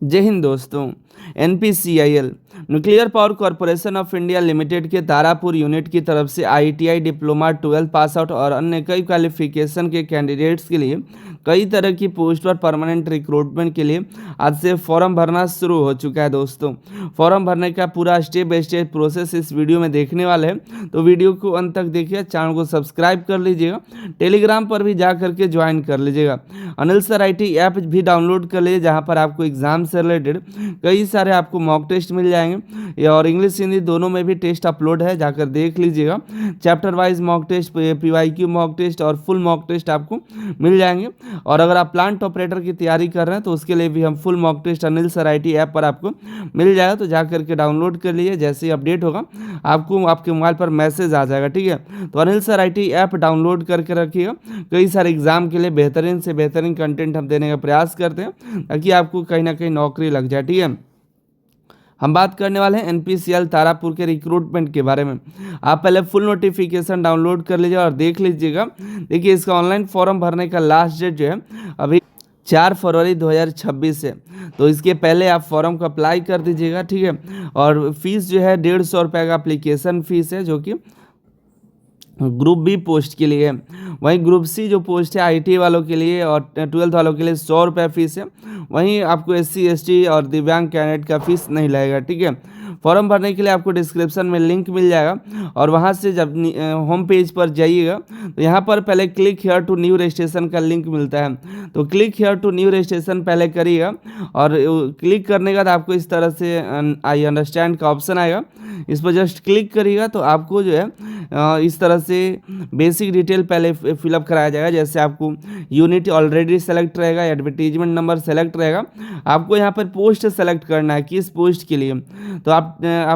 जय हिंद दोस्तों। NPCIL nuclear power corporation of India limited के तारापुर यूनिट की तरफ से आईटीआई डिप्लोमा 12 पास आउट और अन्य कई क्वालिफिकेशन के कैंडिडेट्स के लिए कई तरह की पोस्ट पर परमानेंट रिक्रूटमेंट के लिए आज से फॉर्म भरना शुरू हो चुका है। दोस्तों, फॉर्म भरने का पूरा स्टेप बाय स्टेप प्रोसेस इस वीडियो में देखने वाले हैं, तो वीडियो को अंत तक देखिए। चैनल को सब्सक्राइब कर लीजिएगा, टेलीग्राम पर भी जा करके ज्वाइन कर लीजिएगा। अनिल सर आईटी ऐप भी डाउनलोड कर लीजिए, जहाँ पर आपको एग्जाम से रिलेटेड कई सारे आपको मॉक टेस्ट मिल जाएंगे और इंग्लिश हिंदी दोनों में भी टेस्ट अपलोड है, जाकर देख लीजिएगा। Chapter wise mock test, PYQ mock test और फुल मॉक टेस्ट आपको मिल जाएंगे। और अगर आप प्लांट ऑपरेटर की तैयारी कर रहे हैं तो उसके लिए भी हम full mock test Anil sir IT app पर आपको मिल जाएगा, तो जा करके डाउनलोड कर लीजिए। जैसे ही अपडेट होगा आपको आपके मोबाइल पर मैसेज आ जाएगा, ठीक है। तो Anil sir IT app download करके रखिएगा। कई सारे एग्जाम के लिए बेहतरीन से बेहतरीन कंटेंट हम देने का प्रयास करते हैं, ताकि आपको कहीं ना कहीं नौकरी लग जाए, ठीक है। हम बात करने वाले हैं एनपीसीएल तारापुर के रिक्रूटमेंट के बारे में। आप पहले फुल नोटिफिकेशन डाउनलोड कर लीजिए और देख लीजिएगा। देखिए, इसका ऑनलाइन फॉर्म भरने का लास्ट डेट जो है अभी 4 फरवरी 2026 है, तो इसके पहले आप फॉर्म को अप्लाई कर दीजिएगा, ठीक है। और फीस जो है 150 रुपये का एप्लीकेशन फीस है, जो कि ग्रुप बी पोस्ट के लिए है। वहीं ग्रुप सी जो पोस्ट है आईटी वालों के लिए और 12th वालों के लिए 100 रुपये फीस है। वहीं आपको एससी एसटी और दिव्यांग कैंडिडेट का फीस नहीं लगेगा, ठीक है। फॉर्म भरने के लिए आपको डिस्क्रिप्शन में लिंक मिल जाएगा, और वहां से जब होम पेज पर जाइएगा तो यहाँ पर पहले click here to new registration का लिंक मिलता है, तो click here to new registration पहले करिएगा। और क्लिक करने के बाद आपको इस तरह से आई अंडरस्टैंड का ऑप्शन आएगा, इस पर जस्ट क्लिक करिएगा तो आपको जो है इस तरह से बेसिक डिटेल पहले फिलअप कराया जाएगा। जैसे आपको यूनिट ऑलरेडी सेलेक्ट रहेगा, एडवर्टीजमेंट नंबर सेलेक्ट रहेगा, आपको यहाँ पर पोस्ट सेलेक्ट करना है किस पोस्ट के लिए। तो आप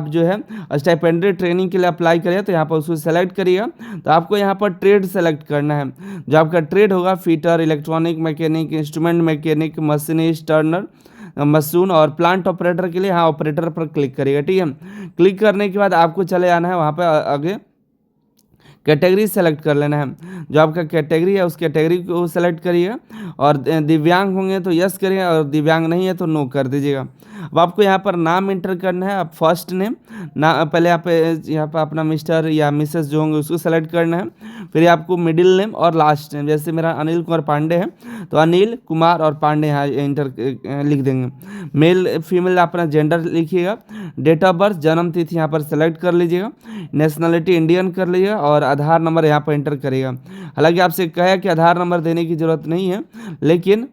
जो है स्टाइपेंडरी ट्रेनिंग के लिए अप्लाई करिए, तो यहाँ पर उसको सेलेक्ट करिएगा। तो आपको यहाँ पर ट्रेड सेलेक्ट करना है, जो आपका ट्रेड होगा fitter, electronic mechanic, instrument mechanic, machinist, Turner, machine और प्लांट ऑपरेटर के लिए हाँ ऑपरेटर पर क्लिक करिएगा, ठीक है। क्लिक करने के बाद आपको चले आना है वहाँ पर आगे कैटेगरी सेलेक्ट कर लेना है। जो आपका कैटेगरी है उस कैटेगरी को सेलेक्ट करिएगा, और दिव्यांग होंगे तो यस करिए और दिव्यांग नहीं है तो नो कर दीजिएगा। अब आपको यहाँ पर नाम इंटर करना है। आप फर्स्ट नेम ना पहले आप यहाँ पर अपना मिस्टर या मिसेस जो होंगे उसको सेलेक्ट करना है। फिर आपको मिडिल नेम और लास्ट नेम, जैसे मेरा अनिल कुमार पांडे है तो अनिल कुमार और पांडे यहाँ इंटर लिख देंगे। मेल फीमेल अपना जेंडर लिखिएगा। डेट ऑफ बर्थ जन्म तिथि यहाँ पर सेलेक्ट कर लीजिएगा। नेशनलिटी इंडियन कर लीजिएगा और आधार नंबर यहाँ पर एंटर करिएगा। हालांकि आपसे कहा कि आधार नंबर देने की जरूरत नहीं है, लेकिन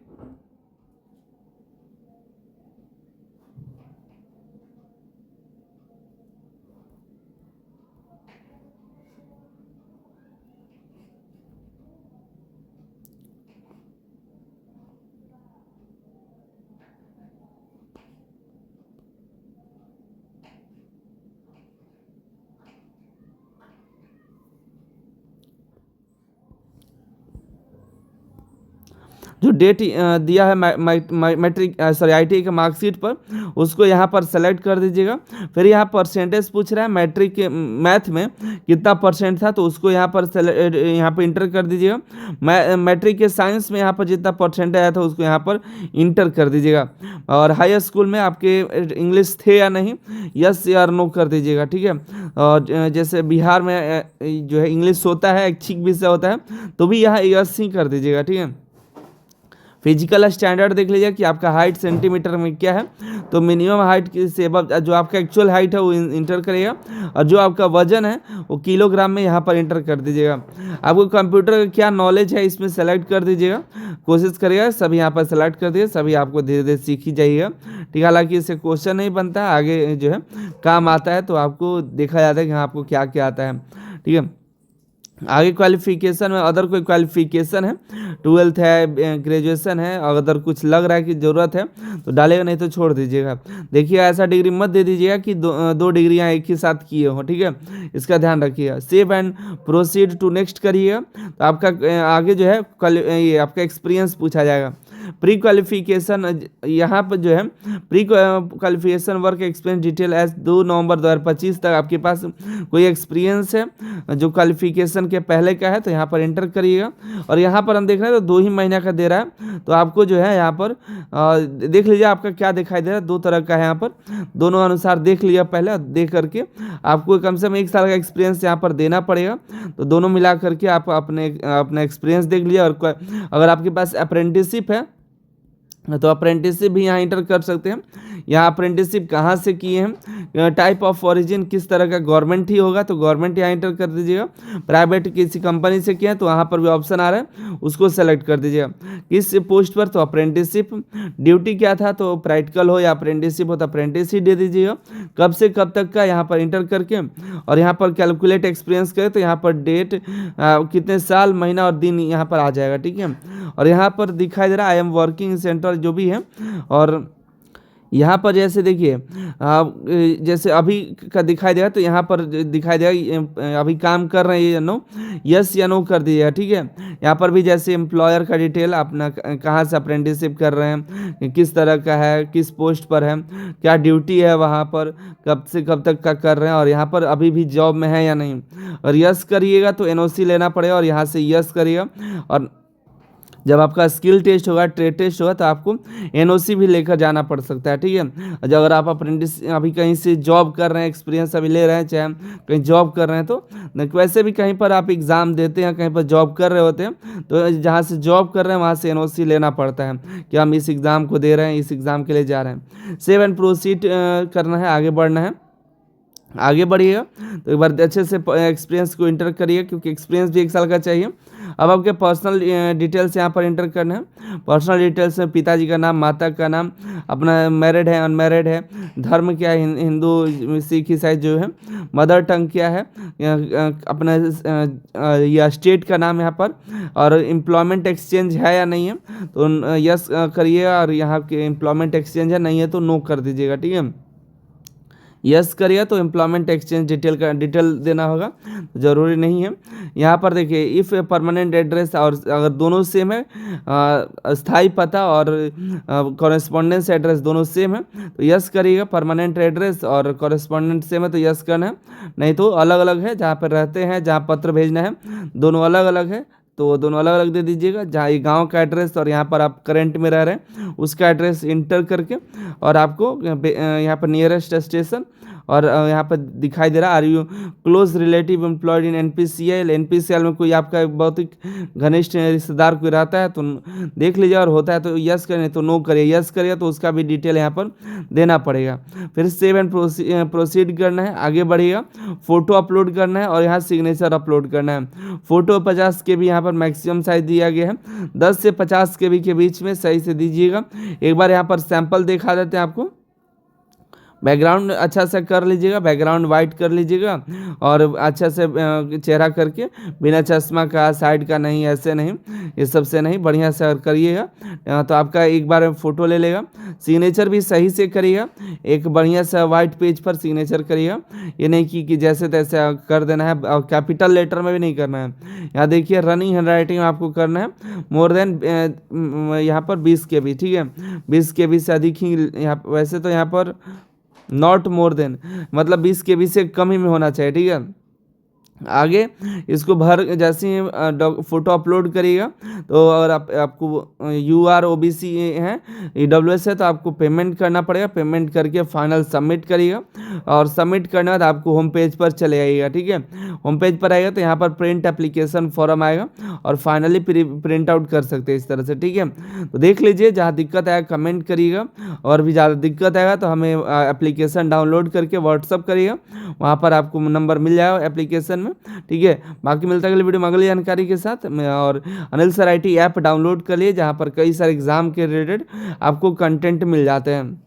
जो डेट दिया है मैट्रिक आईटीआई के मार्कशीट पर, उसको यहाँ पर सेलेक्ट कर दीजिएगा। फिर यहाँ परसेंटेज पूछ रहा है, मैट्रिक के मैथ में कितना परसेंट था तो उसको यहाँ पर इंटर कर दीजिएगा। मैट्रिक के साइंस में यहाँ पर जितना परसेंट आया था उसको यहाँ पर इंटर कर दीजिएगा। और हाई स्कूल में आपके इंग्लिश थे या नहीं, यस या नो कर दीजिएगा, ठीक है। और जैसे बिहार में जो है इंग्लिश होता है, ऐच्छिक विषय होता है, तो भी यहाँ यस ही कर दीजिएगा, ठीक है। फिजिकल स्टैंडर्ड देख लीजिए कि आपका हाइट सेंटीमीटर में क्या है, तो मिनिमम हाइट से जो आपका एक्चुअल हाइट है वो इंटर करिएगा, और जो आपका वजन है वो किलोग्राम में यहाँ पर इंटर कर दीजिएगा। आपको कंप्यूटर का क्या नॉलेज है इसमें सेलेक्ट कर दीजिएगा। कोशिश करिएगा सभी यहाँ पर सेलेक्ट कर दिए, सभी आपको धीरे धीरे सीख ही जाइएगा, ठीक है। हालांकि इससे क्वेश्चन नहीं बनता है, आगे जो है काम आता है, तो आपको देखा जाता है कि हाँ आपको क्या क्या आता है, ठीक है। आगे क्वालिफिकेशन में अदर कोई क्वालिफिकेशन है, 12th है, ग्रेजुएशन है, अगर कुछ लग रहा है कि ज़रूरत है तो डालेगा, नहीं तो छोड़ दीजिएगा। देखिए, ऐसा डिग्री मत दे दीजिएगा कि दो डिग्रियां एक ही साथ किए हो, ठीक है, इसका ध्यान रखिएगा। Save and proceed to next करिएगा, तो आपका आगे जो है ये आपका एक्सपीरियंस पूछा जाएगा। प्री क्वालिफिकेशन यहाँ पर जो है pre qualification work experience detail as 2 नवंबर 2025 तक आपके पास कोई एक्सपीरियंस है जो क्वालिफिकेशन के पहले का है तो यहाँ पर एंटर करिएगा। और यहाँ पर हम देख रहे हैं तो 2 ही महीना का दे रहा है, तो आपको जो है यहाँ पर देख लीजिए आपका क्या दिखाई दे रहा है, 2 तरह का है यहाँ पर, दोनों अनुसार देख लिया पहले, देख करके आपको कम से कम 1 साल का एक्सपीरियंस यहाँ पर देना पड़ेगा। तो दोनों मिला करके आप अपना एक्सपीरियंस देख लिया। और अगर आपके पास अप्रेंटिसशिप है तो अप्रेंटिसशिप भी यहाँ इंटर कर सकते हैं। यहाँ अप्रेंटिसशिप कहाँ से किए हैं, टाइप ऑफ ओरिजिन किस तरह का, गवर्नमेंट ही होगा तो गवर्नमेंट यहाँ इंटर कर दीजिएगा। प्राइवेट किसी कंपनी से किया है तो वहाँ पर भी ऑप्शन आ रहा है, उसको सेलेक्ट कर दीजिएगा। किस पोस्ट पर, तो अप्रेंटिसशिप। ड्यूटी क्या था, तो प्रैक्टिकल हो या अप्रेंटिसशिप हो तो अप्रेंटिस ही दे दीजिएगा। कब से कब तक का यहाँ पर इंटर करके, और यहाँ पर कैलकुलेट एक्सपीरियंस करें तो यहाँ पर डेट कितने साल, महीना और दिन यहाँ पर आ जाएगा, ठीक है। और यहाँ पर दिखाई दे रहा है आई एम वर्किंग सेंट्रल जो भी है। और यहाँ पर जैसे देखिए जैसे अभी का दिखाई देगा तो यहाँ पर दिखाई देगा अभी काम कर रहे हैं या नो, यस या नो कर दीजिएगा, ठीक है। यहाँ पर भी जैसे एम्प्लॉयर का डिटेल, अपना कहाँ से अप्रेंटिसशिप कर रहे हैं, किस तरह का है, किस पोस्ट पर है, क्या ड्यूटी है वहाँ पर, कब से कब तक का कर रहे हैं, और यहाँ पर अभी भी जॉब में है या नहीं। और यस करिएगा तो एनओसी लेना पड़ेगा, और यहाँ से यस करिएगा। और जब आपका स्किल टेस्ट होगा, ट्रेड टेस्ट होगा तो आपको एनओसी भी लेकर जाना पड़ सकता है, ठीक है। जब अगर आप अप्रेंटिस अभी कहीं से जॉब कर रहे हैं, एक्सपीरियंस अभी ले रहे हैं, चाहे कहीं जॉब कर रहे हैं, तो वैसे भी कहीं पर आप एग्ज़ाम देते हैं, कहीं पर जॉब कर रहे होते हैं, तो जहाँ से जॉब कर रहे हैं वहाँ से एनओसी लेना पड़ता है कि हम इस एग्ज़ाम को दे रहे हैं, इस एग्ज़ाम के लिए जा रहे हैं। सेव एंड प्रोसीड करना है, आगे बढ़ना है। आगे बढ़िएगा तो एक बार अच्छे से एक्सपीरियंस को इंटर करिए, क्योंकि एक्सपीरियंस भी 1 साल का चाहिए। अब आपके पर्सनल डिटेल्स यहाँ पर इंटर करना है। पर्सनल डिटेल्स में पिताजी का नाम, माता का नाम, अपना मैरिड है अनमैरिड है, धर्म क्या है, हिंदू सिख ईसाई जो है, मदर टंग क्या है, अपना या स्टेट का नाम यहाँ पर, और एम्प्लॉयमेंट एक्सचेंज है या नहीं है तो यस करिएगा, और यहाँ के एम्प्लॉयमेंट एक्सचेंज है, नहीं है तो नो कर दीजिएगा, ठीक है। यस करिए तो एम्प्लॉयमेंट एक्सचेंज डिटेल देना होगा, ज़रूरी नहीं है। यहाँ पर देखिए इफ़ परमानेंट एड्रेस, और अगर दोनों सेम है, स्थायी पता और कॉरेस्पॉन्डेंस एड्रेस दोनों सेम है तो यस करिएगा। परमानेंट एड्रेस और कॉरेस्पॉन्डेंट सेम है तो यस करना है, नहीं तो अलग अलग है, जहाँ पर रहते हैं, जहाँ पत्र भेजना है दोनों अलग अलग है तो दोनों अलग अलग दे दीजिएगा। जहाँ ये गांव का एड्रेस और यहाँ पर आप करंट में रह रहे हैं उसका एड्रेस इंटर करके, और आपको यहाँ पर नियरेस्ट स्टेशन, और यहाँ पर दिखाई दे रहा are you close relative employed in NPCL. NPCL में कोई आपका बहुत ही घनिष्ठ रिश्तेदार कोई रहता है तो देख लीजिए, और होता है तो यस करें तो नो करिए, यस करिए तो उसका भी डिटेल यहाँ पर देना पड़ेगा। फिर सेव एंड प्रोसीड करना है, आगे बढ़िएगा। फ़ोटो अपलोड करना है और यहाँ सिग्नेचर अपलोड करना है। फ़ोटो 50 KB यहाँ पर मैक्सिमम साइज दिया गया है, 10 से 50 KB के बीच में सही से दीजिएगा। एक बार यहाँ पर सैंपल दिखा देते हैं आपको। बैकग्राउंड अच्छा से कर लीजिएगा, बैकग्राउंड वाइट कर लीजिएगा, और अच्छा से चेहरा करके, बिना चश्मा का, साइड का नहीं, ऐसे नहीं, ये सब से नहीं, बढ़िया से करिएगा तो आपका एक बार फ़ोटो ले लेगा। सिग्नेचर भी सही से करिएगा, एक बढ़िया सा वाइट पेज पर सिग्नेचर करिएगा, ये नहीं कि जैसे तैसे कर देना है, और कैपिटल लेटर में भी नहीं करना है। यहाँ देखिए रनिंग हैंड राइटिंग में आपको करना है मोर देन यहाँ पर 20 KB, ठीक है। 20 KB से अधिक ही यहाँ, वैसे तो यहाँ पर नॉट मोर देन मतलब 20 KB से कम ही में होना चाहिए, ठीक है। आगे इसको भर जैसे ही फ़ोटो अपलोड करिएगा तो अगर आपको UR OBC है, EWS है तो आपको पेमेंट करना पड़ेगा। पेमेंट करके फाइनल सबमिट करिएगा, और सबमिट करने के बाद आपको होम पेज पर चले आइएगा, ठीक है। होम पेज पर आएगा तो यहाँ पर प्रिंट एप्लीकेशन फॉर्म आएगा, और फाइनली प्रिंट आउट कर सकते हैं इस तरह से, ठीक है। तो देख लीजिए, जहाँ दिक्कत आएगा कमेंट करिएगा, और भी ज़्यादा दिक्कत आएगा तो हमें एप्लीकेशन डाउनलोड करके व्हाट्सअप करिएगा, वहाँ पर आपको नंबर मिल जाएगा एप्लीकेशन में, ठीक है। बाकी मिलता है अगली वीडियो में अगली जानकारी के साथ। और Anil sir IT app download कर लिए, जहाँ पर कई सारे एग्जाम के रिलेटेड आपको कंटेंट मिल जाते हैं।